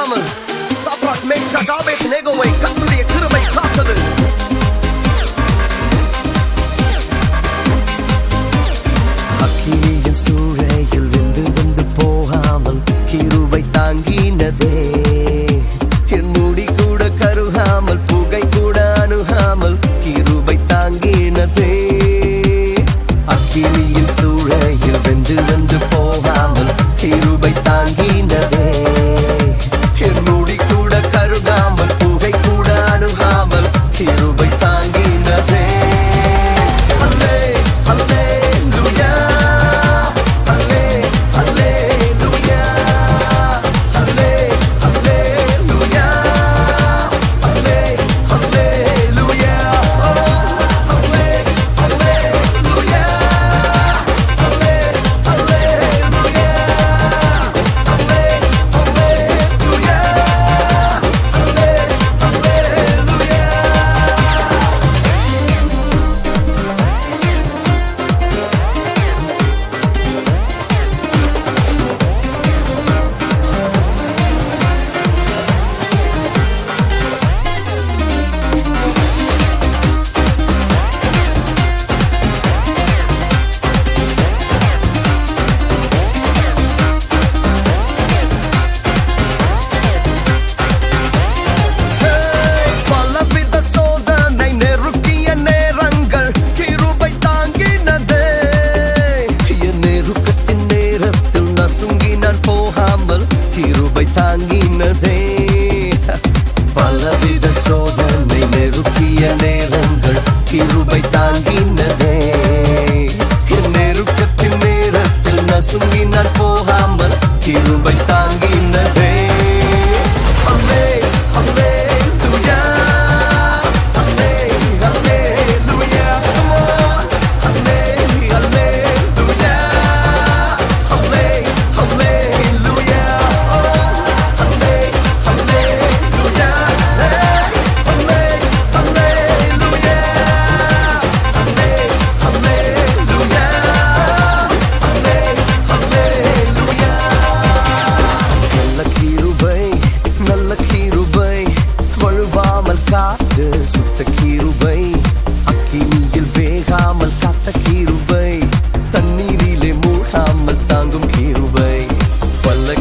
இல்லாமல் சாப்ராக் மேஷாக் ஆபேத்நேகோவை கர்த்தருடைய கிருபை காத்தது. அக்கினியின் சூளையில் வெந்து வெந்து போகாமல் கிருபை தாங்கினதே. என் முடி கூட கருகாமல் புகை கூட அணுகாமல் கிருபை தாங்கினதே. அக்கினியின் சூளையில் வெந்து வெந்து போகாமல் கிருபை தாங்கினதே. என் முடி கூட கருகாமல் புகை கூட அணுகாமல் கிருபை தாங்கினதே. கிருபை தாங்கினதே. பலவித சோதனை நெருக்கிய நேரங்கள் கிருபை தாங்கினதே. என் நெருக்கத்தின் நேரத்தில் நசுங்கினால் போகாமல் கிருபை தாங்கினதே. காத்து சுத்த கிருபை, அக்கினியில் வேகாமல் காத்த கிருபை, தண்ணீரிலே மூழ்காமல் தாங்கும் கிருபை, வல்ல